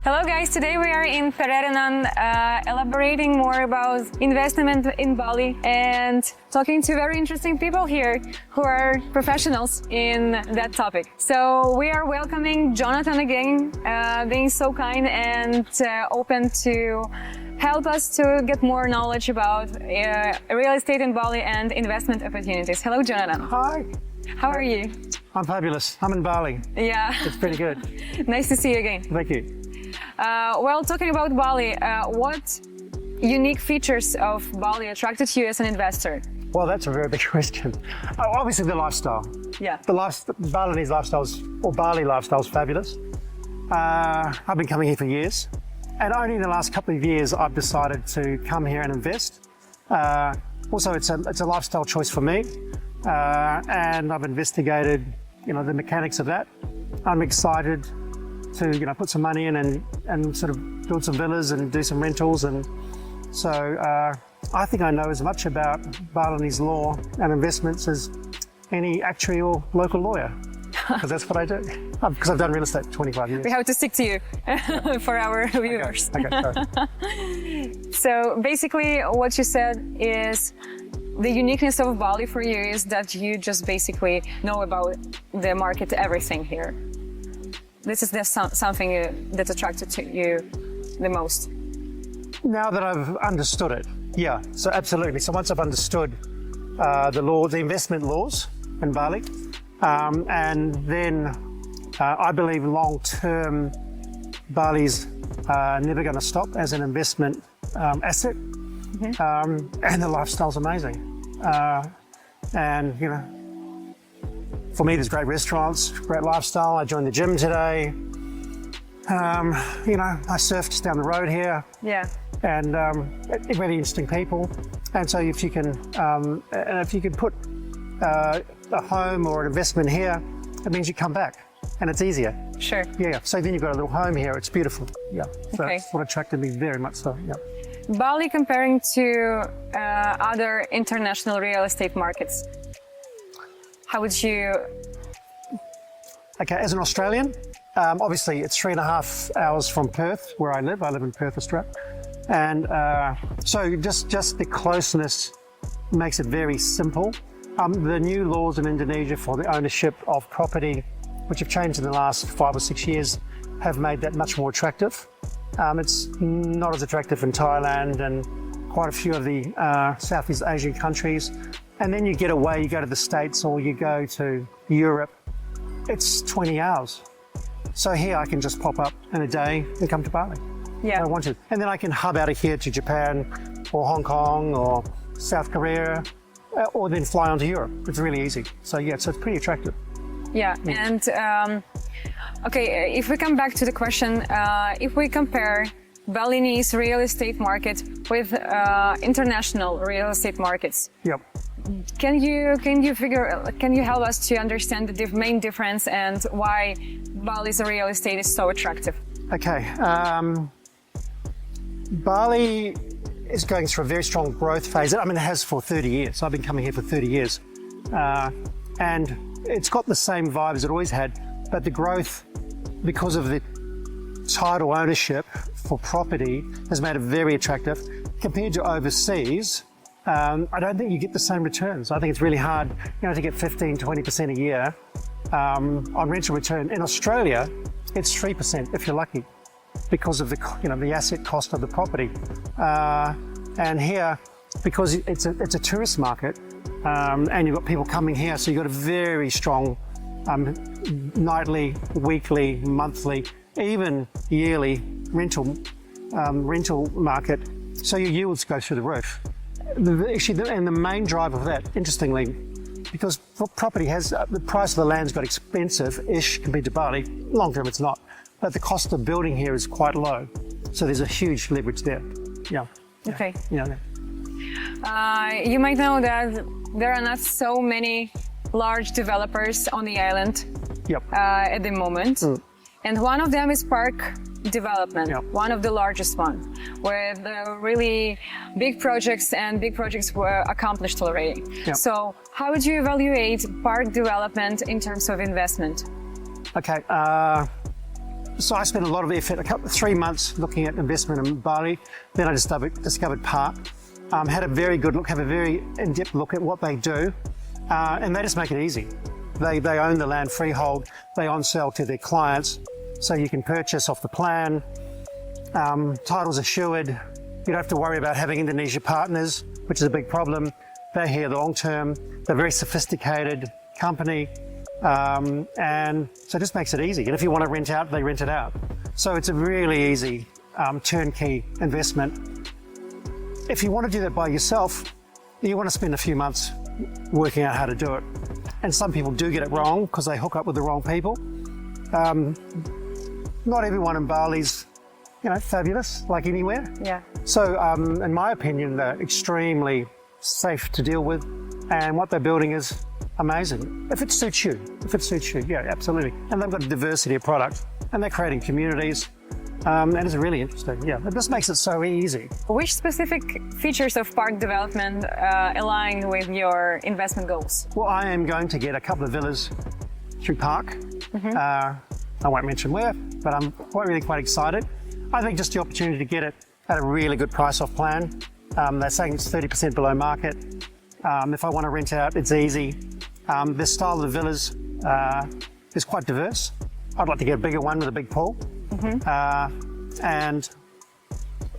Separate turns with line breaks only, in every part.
Hello guys, today we are in Pererenan elaborating more about investment in Bali and talking to very interesting people here who are professionals in that topic. So we are welcoming Jonathan again, being so kind and open to help us to get more knowledge about real estate in Bali and investment opportunities. Hello Jonathan.
Hi.
How are you?
I'm fabulous. I'm in Bali.
Yeah.
It's pretty good.
Nice to see you again.
Thank you.
Well, talking about Bali, what unique features of Bali attracted you as an investor?
Well, that's a very big question. Obviously, the lifestyle.
Yeah.
The Balinese Bali lifestyle is fabulous. I've been coming here for years, and only in the last couple of years I've decided to come here and invest. Also, it's a lifestyle choice for me, and I've investigated, the mechanics of that. I'm excited to put some money in and sort of build some villas and do some rentals, and so I think I know as much about Balinese law and investments as any actuary or local lawyer, because that's what I do, because I've done real estate for 25 years.
We have to stick to you for our viewers.
Okay, sorry.
So basically what you said is the uniqueness of Bali for you is that you just basically know about the market, everything here. This is something that attracted to you the most?
Now that I've understood it, yeah, so absolutely. So once I've understood the investment laws in Bali, and then I believe long-term Bali's never going to stop as an investment asset, and the lifestyle's amazing. And for me, there's great restaurants, great lifestyle. I joined the gym today. I surf just down the road here.
Yeah.
And really interesting people. And so if you can put a home or an investment here, it means you come back, and it's easier.
Sure.
Yeah. So then you've got a little home here. It's beautiful. Yeah. So
Okay.
that's what attracted me very much. So yeah.
Bali comparing to other international real estate markets. How would you?
Okay, as an Australian, obviously it's 3.5 hours from Perth, where I live. I live in Perth, Australia. And so just the closeness makes it very simple. The new laws in Indonesia for the ownership of property, which have changed in the last 5 or 6 years, have made that much more attractive. It's not as attractive in Thailand and quite a few of the Southeast Asian countries. And then you get away, you go to the States or you go to Europe, it's 20 hours. So here I can just pop up in a day and come to Bali.
Yeah.
If I want to. And then I can hub out of here to Japan or Hong Kong or South Korea, or then fly on to Europe. It's really easy. So yeah, so it's pretty attractive.
Yeah, and okay, if we come back to the question, if we compare Balinese real estate market with international real estate markets,
Yep.
can you help us to understand the main difference and why Bali's real estate is so attractive?
Okay. Bali is going through a very strong growth phase. I mean, it has for 30 years. I've been coming here for 30 years. And it's got the same vibes it always had, but the growth, because of the title ownership for property, has made it very attractive. Compared to overseas, I don't think you get the same returns. I think it's really hard, to get 15, 20% a year on rental return. In Australia, it's 3% if you're lucky, because of the asset cost of the property. And here, because it's a tourist market, and you've got people coming here, so you've got a very strong nightly, weekly, monthly, even yearly rental market. So your yields go through the roof. And the main driver of that, interestingly, because property has the price of the land's got expensive-ish compared to Bali. Long term, it's not, but the cost of building here is quite low. So there's a huge leverage there. Yeah.
Okay.
Yeah.
You might know that there are not so many large developers on the island at the moment. And one of them is PARQ Development, one of the largest ones, with really big projects, and big projects were accomplished already. So how would you evaluate PARQ Development in terms of investment?
Okay, So I spent a lot of effort, 3 months looking at investment in Bali. Then I discovered PARQ. Had a very good look, have a very in-depth look at what they do. And they just make it easy. They own the land freehold. They on-sell to their clients. So you can purchase off the plan. Titles assured. You don't have to worry about having Indonesia partners, which is a big problem. They're here long term. They're a very sophisticated company. And so it just makes it easy. And if you want to rent out, they rent it out. So it's a really easy turnkey investment. If you want to do that by yourself, you want to spend a few months working out how to do it. And some people do get it wrong because they hook up with the wrong people. Not everyone in Bali's, fabulous, like anywhere.
Yeah.
So in my opinion, they're extremely safe to deal with. And what they're building is amazing. If it suits you, yeah, absolutely. And they've got a diversity of product and they're creating communities. And it's really interesting, yeah. It just makes it so easy.
Which specific features of PARQ Development align with your investment goals?
Well, I am going to get a couple of villas through PARQ. I won't mention where, but I'm really quite excited. I think just the opportunity to get it at a really good price off plan. They're saying it's 30% below market. If I want to rent out, it's easy. The style of the villas is quite diverse. I'd like to get a bigger one with a big pool. And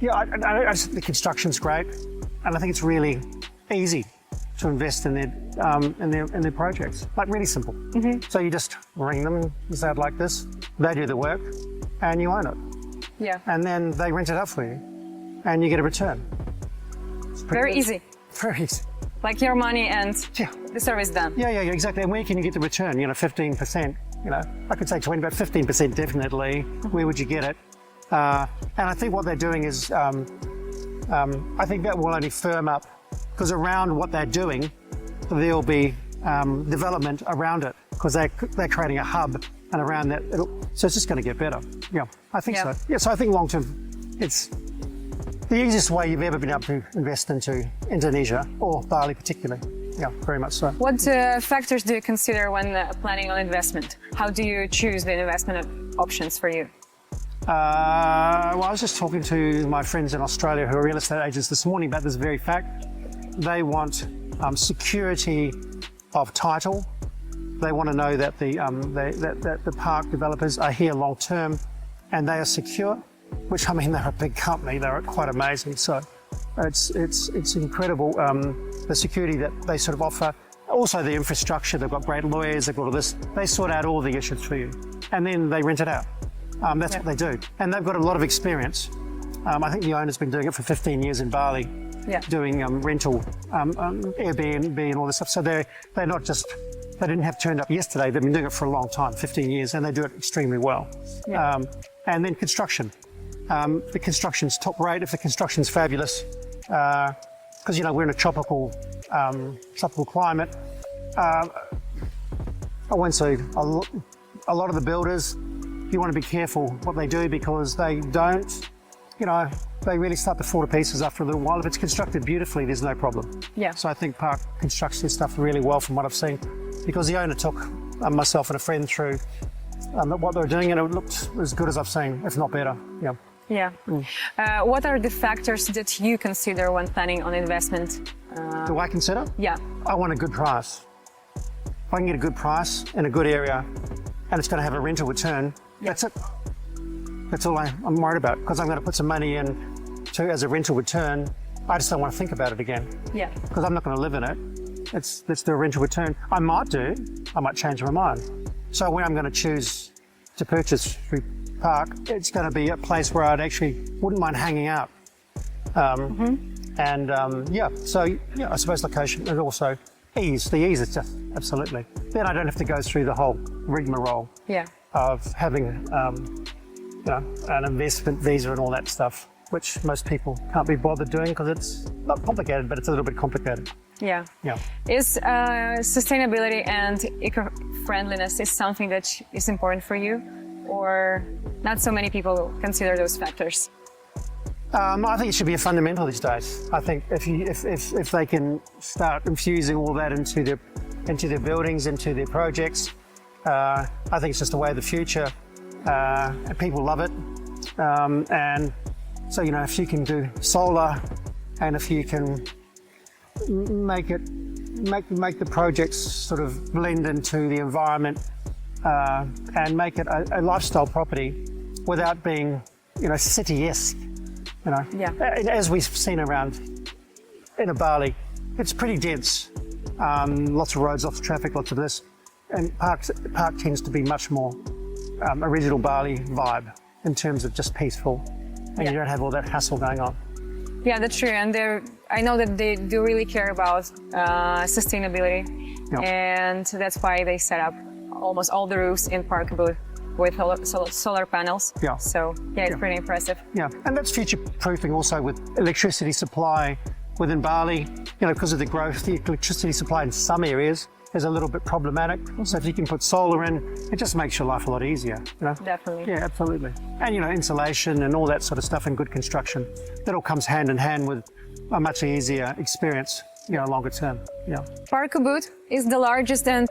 yeah, I just think the construction's great, and I think it's really easy to invest in their projects. Like really simple. So you just ring them, you say it like this, they do the work, and you own it.
Yeah.
And then they rent it out for you, and you get a return.
Very easy.
Very easy.
Like your money and the service done.
Yeah, exactly. And where can you get the return? 15%. I could say 20, but 15% definitely. Where would you get it? And I think what they're doing is, I think that will only firm up, because around what they're doing, there'll be development around it, because they're creating a hub, and around that, so it's just going to get better. Yeah, I think so. Yeah, so I think long term, it's the easiest way you've ever been able to invest into Indonesia, or Bali particularly. Yeah, very much so.
What factors do you consider when planning on investment? How do you choose the investment options for you?
Well, I was just talking to my friends in Australia who are real estate agents this morning about this very fact. They want security of title. They want to know that the PARQ developers are here long term and they are secure, which they're a big company. They're quite amazing. So it's incredible, the security that they sort of offer. Also the infrastructure, they've got great lawyers, they've got all this. They sort out all the issues for you. And then they rent it out. That's what they do. And they've got a lot of experience. I think the owner's been doing it for 15 years in Bali, doing rental, Airbnb and all this stuff. So they're not just, they didn't have turned up yesterday, they've been doing it for a long time, 15 years, and they do it extremely well.
Yeah.
And then construction. The construction's top rate. If the construction's fabulous, because we're in a tropical climate. I won't say a lot of the builders, you want to be careful what they do, because they don't, they really start to fall to pieces after a little while. If it's constructed beautifully, there's no problem.
Yeah.
So I think PARQ constructs this stuff really well from what I've seen, because the owner took myself and a friend through what they were doing, and it looked as good as I've seen, if not better. Yeah.
Yeah. What are the factors that you consider when planning on investment?
Do I consider?
Yeah.
I want a good price. If I can get a good price in a good area, and it's going to have a rental return, that's it. That's all I'm worried about, because I'm going to put some money in as a rental return. I just don't want to think about it again.
Yeah.
Because I'm not going to live in it. Let's do a rental return. I might change my mind. So when I'm going to choose to purchase through PARQ, it's going to be a place where I'd actually wouldn't mind hanging out. And I suppose location, and also ease. The ease is just absolutely. Then I don't have to go through the whole rigmarole of having an investment visa and all that stuff, which most people can't be bothered doing, because it's not complicated, but it's a little bit complicated.
Yeah.
Yeah.
Is sustainability and eco-friendliness is something that is important for you, or not so many people consider those factors?
I think it should be a fundamental these days. I think if they can start infusing all that into their buildings, into their projects, I think it's just the way of the future. and people love it. And so, you know, if you can do solar, and if you can make the projects sort of blend into the environment, and make it a lifestyle property without being, you know, city-esque, you know.
Yeah.
As we've seen around in Bali, it's pretty dense. Lots of roads, lots of traffic, lots of this. And PARQ tends to be much more original Bali vibe in terms of just peaceful, and you don't have all that hassle going on.
Yeah, that's true. And I know that they do really care about sustainability, and that's why they set up almost all the roofs in PARQ Ubud with solar panels.
Yeah.
So yeah, it's pretty impressive.
Yeah, and that's future-proofing also with electricity supply within Bali. You know, because of the growth, the electricity supply in some areas is a little bit problematic. So if you can put solar in, it just makes your life a lot easier, you know?
Definitely.
Yeah, absolutely. And, you know, insulation and all that sort of stuff and good construction, that all comes hand in hand with a much easier experience, you know, longer term. Yeah.
PARQ Ubud is the largest and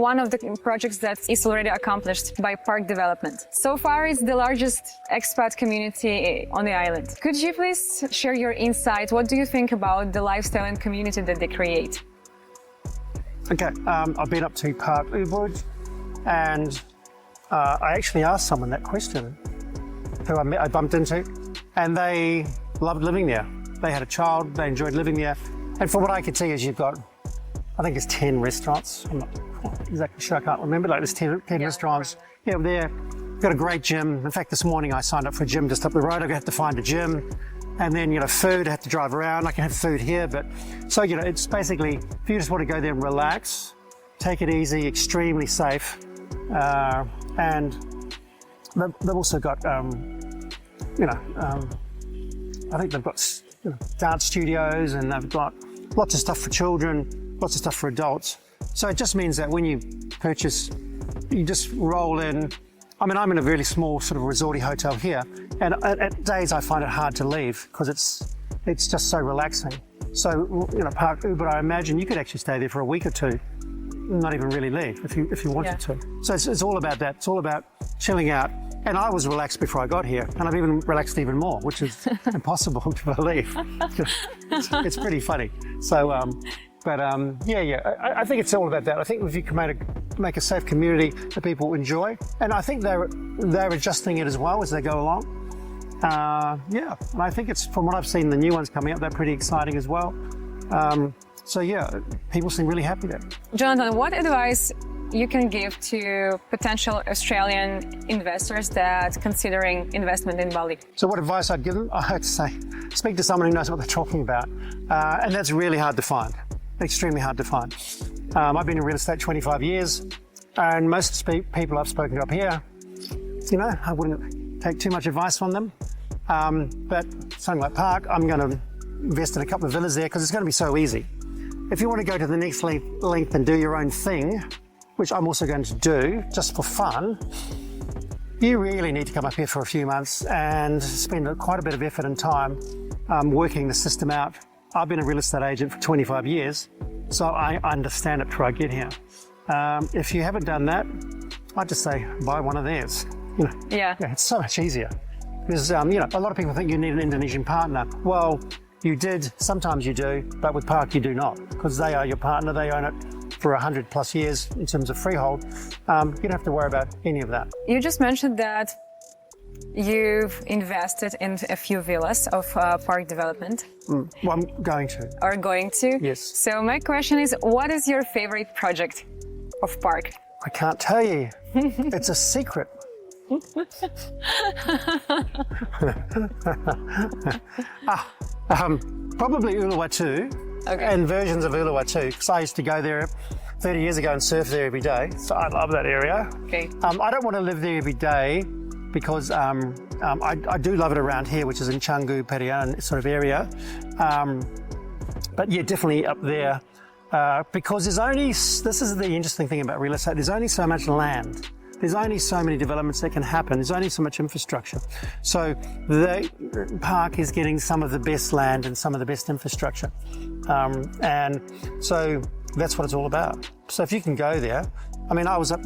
one of the projects that is already accomplished by PARQ Development. So far, it's the largest expat community on the island. Could you please share your insight? What do you think about the lifestyle and community that they create?
Okay, I've been up to PARQ Ubud, and I actually asked someone that question, who I bumped into, and they loved living there. They had a child, they enjoyed living there, and from what I could see is you've got, I think it's 10 restaurants. I'm not exactly sure, I can't remember, like there's 10 restaurants. Yeah, there. Got a great gym. In fact, this morning I signed up for a gym just up the road. I had to find a gym. And then, you know, food, I have to drive around. I can have food here, but so, you know, it's basically, if you just want to go there and relax, take it easy, extremely safe. And they've also got, you know, I think they've got, you know, dance studios, and they've got lots of stuff for children, lots of stuff for adults. So it just means that when you purchase, you just roll in. I mean, I'm in a really small sort of resorty hotel here, and at days I find it hard to leave because it's just so relaxing. So, you know, PARQ Ubud, I imagine you could actually stay there for a week or two, not even really leave if you wanted to. So it's all about that. It's all about chilling out. And I was relaxed before I got here, and I've even relaxed even more, which is impossible to believe. It's pretty funny. So, I think it's all about that. I think if you can make a safe community that people enjoy, and I think they're adjusting it as well as they go along. And I think it's, from what I've seen, the new ones coming up, they're pretty exciting as well. So yeah, people seem really happy there.
Jonathan, what advice you can give to potential Australian investors that considering investment in Bali?
So what advice I'd give them? I have to say, speak to someone who knows what they're talking about, and that's really hard to find. Extremely hard to find. I've been in real estate 25 years, and most people I've spoken to up here, you know, I wouldn't take too much advice from them. But something like PARQ, I'm going to invest in a couple of villas there because it's going to be so easy. If you want to go to the next length and do your own thing, which I'm also going to do just for fun, you really need to come up here for a few months and spend quite a bit of effort and time working the system out. I've been a real estate agent for 25 years, so I understand it before I get here. If you haven't done that, I'd just say buy one of theirs. You know,
yeah,
it's so much easier. Because you know, a lot of people think you need an Indonesian partner. Well, you did, sometimes you do, but with PARQ you do not, because they are your partner, they own it for 100 plus years in terms of freehold. You don't have to worry about any of that.
You just mentioned that you've invested in a few villas of PARQ Development.
Well, I'm going to.
Are going to?
Yes.
So my question is, what is your favorite project of PARQ?
I can't tell you. It's a secret. Probably Uluwatu, and versions of Uluwatu, because I used to go there 30 years ago and surf there every day, so I love that area.
Okay.
I don't want to live there every day because I do love it around here, which is in Canggu, Perian sort of area. But yeah, definitely up there, because this is the interesting thing about real estate, there's only so much land. There's only so many developments that can happen. There's only so much infrastructure. So the PARQ is getting some of the best land and some of the best infrastructure. And so that's what it's all about. So if you can go there, I mean, I was up,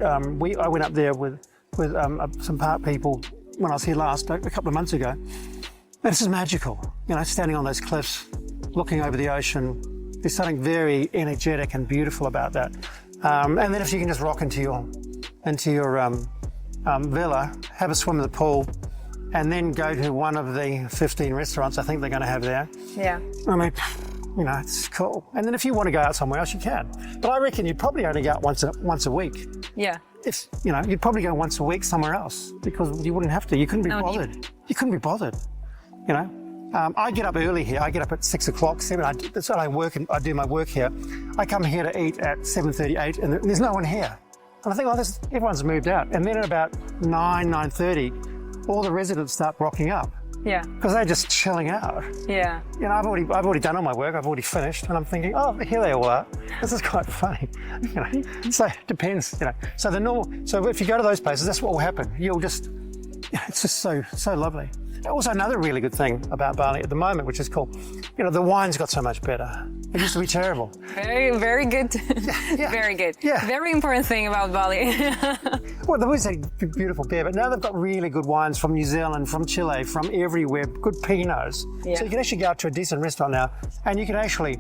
I went up there with some PARQ people when I was here last, a couple of months ago. And this is magical, standing on those cliffs, looking over the ocean. There's something very energetic and beautiful about that. And then if you can just rock into your villa, have a swim in the pool, and then go to one of the 15 restaurants I think they're going to have there.
Yeah.
I mean, it's cool. And then if you want to go out somewhere else, you can. But I reckon you'd probably only go out once a week.
Yeah.
If you'd probably go once a week somewhere else because you wouldn't have to. You couldn't be bothered. You couldn't be bothered. I get up early here. I get up at 6 o'clock, 7. That's when I work and I do my work here. I come here to eat at 7:30, 8, and there's no one here. And I think, everyone's moved out. And then at about 9:30, all the residents start rocking up.
Yeah.
Because they're just chilling out.
Yeah.
I've already done all my work. I've already finished, and I'm thinking, oh, here they all are. This is quite funny. So it depends. So if you go to those places, that's what will happen. You'll just, it's just so lovely. Also, another really good thing about Bali at the moment, which is cool, the wine's got so much better. It used to be terrible.
Very, very good.
Yeah.
Very good.
Yeah.
Very important thing about Bali.
Well, they've always had beautiful beer, but now they've got really good wines from New Zealand, from Chile, from everywhere, good Pinots.
Yeah.
So you can actually go out to a decent restaurant now, and you can actually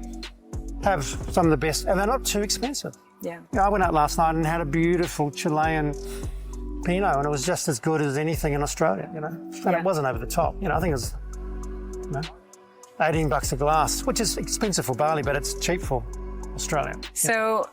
have some of the best, and they're not too expensive.
Yeah.
I went out last night and had a beautiful Chilean Pinot, and it was just as good as anything in Australia, And it wasn't over the top. I think it was, $18 a glass, which is expensive for Bali, but it's cheap for Australia.
So,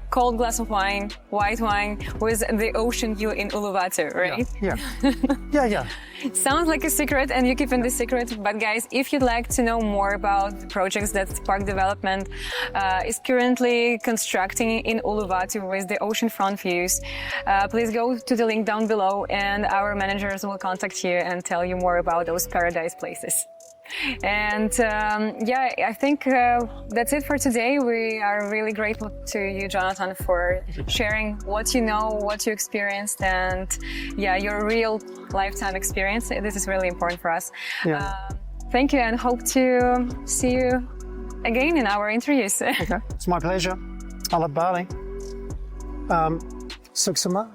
cold glass of wine, white wine, with the ocean view in Uluwatu, right?
Yeah.
Sounds like a secret, and you keep in the secret. But guys, if you'd like to know more about the projects that PARQ Development is currently constructing in Uluwatu with the oceanfront views, please go to the link down below, and our managers will contact you and tell you more about those paradise places. And I think that's it for today. We are really grateful to you, Jonathan, for sharing what you know, what you experienced, and your real lifetime experience. This is really important for us.
Yeah.
Thank you, and hope to see you again in our interviews.
Okay, it's my pleasure. I love Bali. Suksama.